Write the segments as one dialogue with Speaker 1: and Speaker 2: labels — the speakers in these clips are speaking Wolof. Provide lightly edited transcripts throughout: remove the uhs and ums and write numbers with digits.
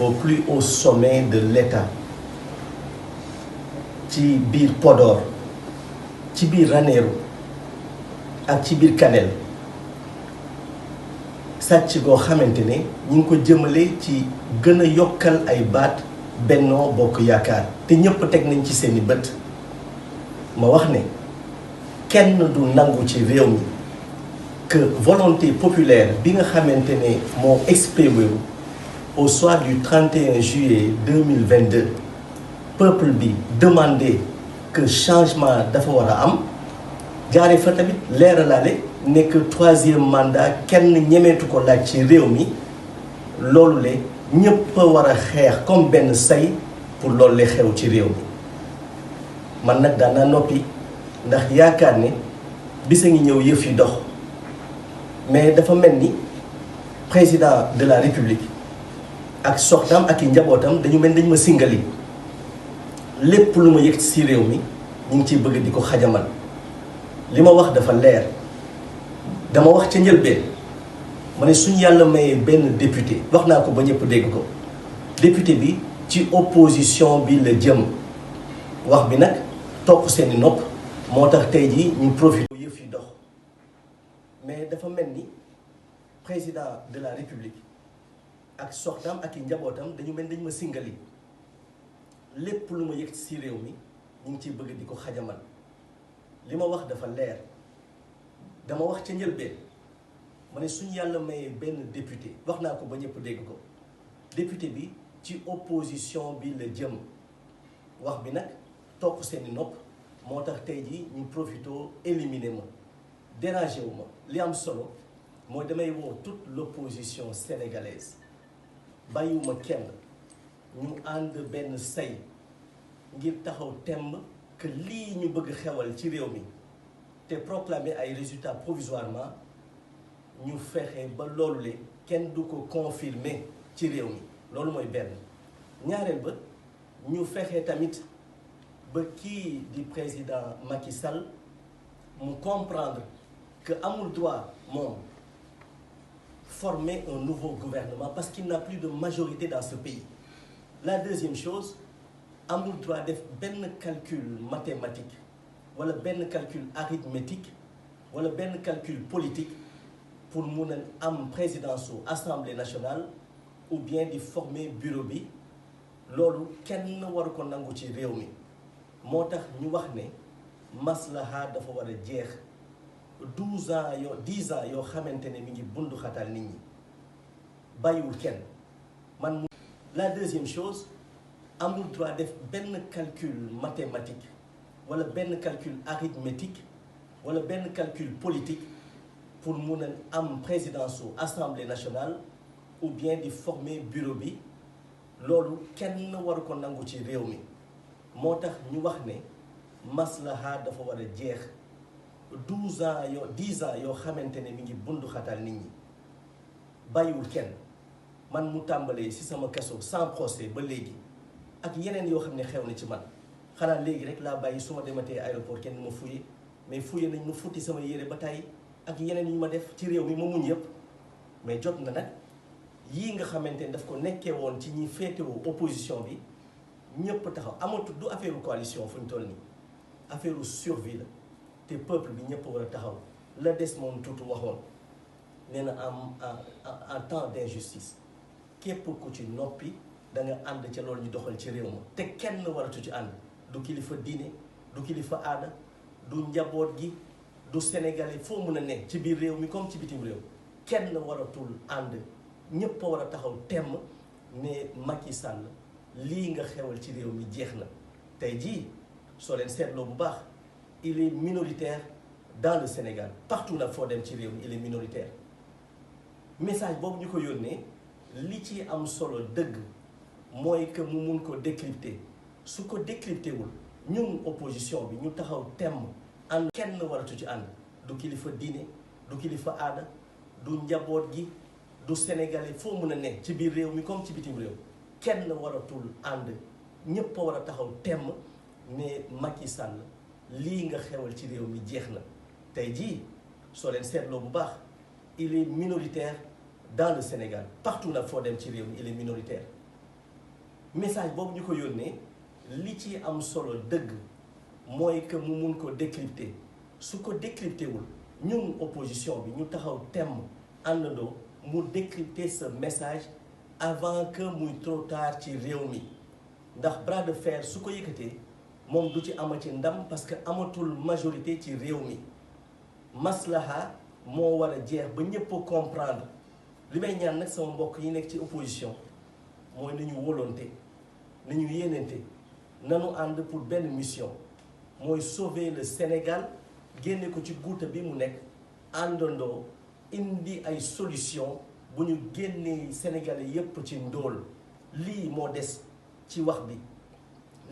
Speaker 1: au plus haut sommet de l'État ci biir Podor ci biir Ranérou ak ci biir Kanel sàcc goo xamante ne ñu ngi ko jëmale ci gën a yokkal ay baat Benno Bokk Yaakaar te ñëpp teg nañ ci seeni bët ma wax ne kenn du nangu ci réew mi que volonté populaire bi nga xamante ne moo exprimé wu au soir du 31 juillet 2022 peuple bi demandé que changement dafa war a am jaaree fa tamit leeralaale nekk troisième mandat kenn ñemeetu ko laaj ci réew mi loolu le ñëpp a war a xeex comme benn say pour loolu le xew ci réew mi man nag daan naa noppi ndax yaakaar ne bisa ngi ñëw yëf yi dox mais dafa mel ni président de la république ak soxnaam ak i njabootam dañu mel dañu ma singali lépp lu ma yëg ci réew mi ñu ngi ciy bëgg di ko xajamal li ma wax dafa leer dama wax ca njëlbeen ma ne suñu yàlla mayee benn député wax naa ko ba ñëpp dégg ko député bi ci opposition bi la jëm wax bi nag topp seeni nopp moo tax tey jii ñu profité yëf yi dox mais dafa mel ni président de la république ak soxnaam ak i njabootam dañu mel dañu ma singali lépp lu ma yëg ci réew mi ñu ngi ciy bëgg di ko xajamal li ma wax dafa leer dama wax ca njëlbeen ma ne suñu yàlla mayee benn député wax naa ko ba ñëpp dégg ko député bi ci opposition bi la jëm wax bi nag topp seeni nopp moo tax tey jii ñu profitoo éliminer ma dérangé wu ma li am solo mooy damay woo toute l'opposition sénégalaise bàyyiwuma kenn ñu ànd benn say ngir taxaw temb que lii ñu bëgg xewal ci réew mi te proclamer ay résultats provisoirement ñu fexe ba loolu le kenn du ko confirmer ci réew mi loolu mooy benn ñaareel ba ñu fexe tamit ba kii di président Macky Sall mu comprendre que amul droit moom former un nouveau gouvernement parce qu'il n'a plus de majorité dans ce pays. La deuxième chose amul droit def benn calcul mathématique wala benn calcul arithmétique wala benn calcul politique pour mun a am présidence su assemblée nationale ou bien di former bureau bi loolu kenn waru ko nangu ci réew mi moo tax ñu wax ne maslaha dafa war a jeex 10 ans yoo xamante ne mi ngi bundu xatal nit ñi bàyyiwul kenn man. La deuxième chose amul droit def benn calcul mathématique wala benn calcul arithmétique wala benn calcul politique pour mun a am présidence su assemblée nationale ou bien di former bureau bi loolu kenn waru ko nangu ci réew mi moo tax ñu wax ne maslaha dafa war a jeex 10 ans yoo xamante ne mi ngi bundu xatal nit ñi bàyyiwul kenn man mu tàmbalee ci sama kaso sans procès ba léegi ak yeneen yoo xam ne xew na ci man xanaa léegi rek laa bàyyi su ma dematee aéroport kenn ma fouillé mais fouillé nañ ma futti sama yére ba tey ak yeneen yu ma def ci réew mi ma muñ yëpp mais jot na nag yii nga xamante ne daf ko nekkee woon ci ñi féetewoo opposition bi ñëpp taxaw amatul du affaire coalition fu ñu toll nii affaire survie la te peuple bi ñëpp war a taxaw la des moom tuuti waxoon nee na en temps d'injustice képp ku ci noppi da nga ànd ca loolu ñu doxal ci réew ma te kenn waratu ci ànd du kilifa diine du kilifa aada du njaboot gi du sénégalais foo mën a ne ci biir réew mi comme ci bitim réew kenn waratul ànd ñëpp a war a taxaw temm ne Macky Sall lii nga xewal ci réew mi jeex na tey jii soo leen seetloo bu baax il est minoritaire dans le Sénégal partout nag foo dem ci réew mi il est minoritaire message boobu ñu ko yónnee li ci am solo dëgg mooy que mu mun ko décrypter su ko décrypter wul ñun opposition bi ñu taxaw temm ànd kenn waratu ci ànd du kilifa diine du kilifa aada du njaboot gi du sénégalais foo mën a ne ci biir réew mi comme ci bitim réew kenn waratul ànd ñëpp a war a taxaw temm ne Macky Sall lii nga xewal ci réew mi jeex na tey jii soo leen seetloo bu baax il est minoritaire dans le Sénégal partout nag foo dem ci réew mi il est minoritaire message boobu ñu ko yónnee li ci am solo dëgg mooy que mu mun ko décrypter su ko décrypter wul ñun opposition bi ñu taxaw temm àndandoo mu décrypter ce message avant que muy trop tard ci réew mi ndax bras de fer su ko yëkkatee moom du ci amati ndam parce que amatul majorité ci réew mi maslaha moo war a jeex ba ñëpp comprendre li may ñaan nag sama mbokk yi nekk ci opposition mooy nañu volonté nañu yéenante nanu ànd pour benn mission mooy sauver le Sénégal génne ko ci guuta bi mu nekk àndandoo indi ay solution bu ñu génnee Sénégalais yépp ci ndóol lii moo des ci wax bi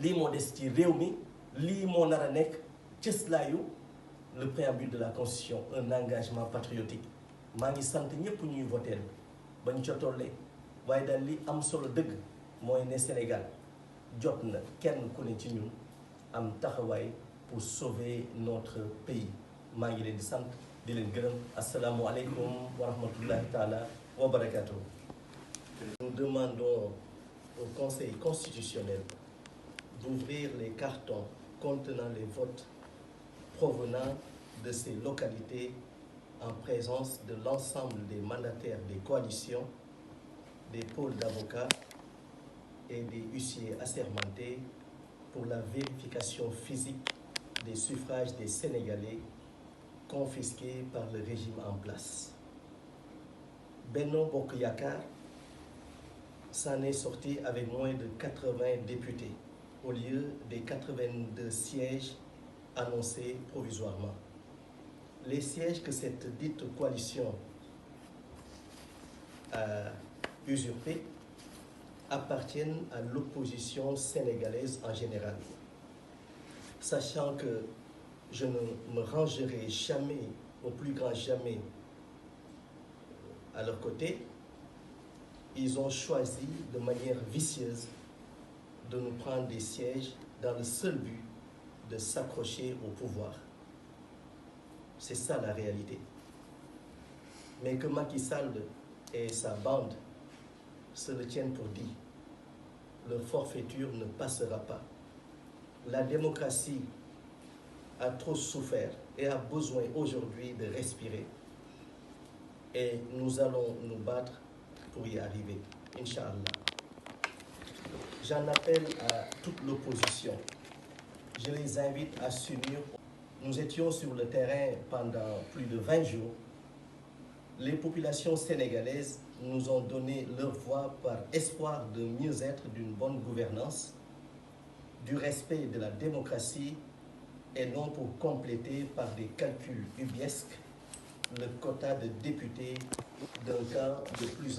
Speaker 1: lii moo des ci réew mi lii moo nar a nekk cëslaayu le préambule de la Constitution un engagement patriotique maa ngi sant ñépp ñuy voteel ba ñu ca tollee waaye daal li am solo dëgg mooy ne Sénégal jot na kenn ku ne ci ñun am taxawaay pour sauver notre pays maa ngi leen di sant di leen gërëm asalaamualeykum wa rahmatullahi taala wa barakatuh. Nous demandons au Conseil constitutionnel d'ouvrir les cartons contenant les votes provenant de ces localités en présence de l'ensemble des mandataires des coalitions, des pôles d'avocats et des huissiers assermentés pour la vérification physique des suffrages des Sénégalais confisqués par le régime en place. Benno Bokk Yakaar s'en est sorti avec moins de 80 députés au lieu des 82 sièges annoncés provisoirement. Les sièges que cette dite coalition a usurpés appartiennent à l'opposition sénégalaise en général. Sachant que je ne me rangerai jamais, au plus grand jamais, à leur côté, ils ont choisi de manière vicieuse de nous prendre des sièges dans le seul but de s'accrocher au pouvoir. C'est ça la réalité. Mais que Macky Sall et sa bande se le tiennent pour dit, leur forfaiture ne passera pas. La démocratie a trop souffert et a besoin aujourd'hui de respirer. Et nous allons nous battre pour y arriver, Inch'Allah. J'en appelle à toute l'opposition. Je les invite à s'unir. Nous étions sur le terrain pendant plus de 20 jours. Les populations sénégalaises nous ont donné leur voix par espoir de mieux-être, d'une bonne gouvernance, du respect de la démocratie et non pour compléter par des calculs ubiesques le quota de députés d'un camp de plus en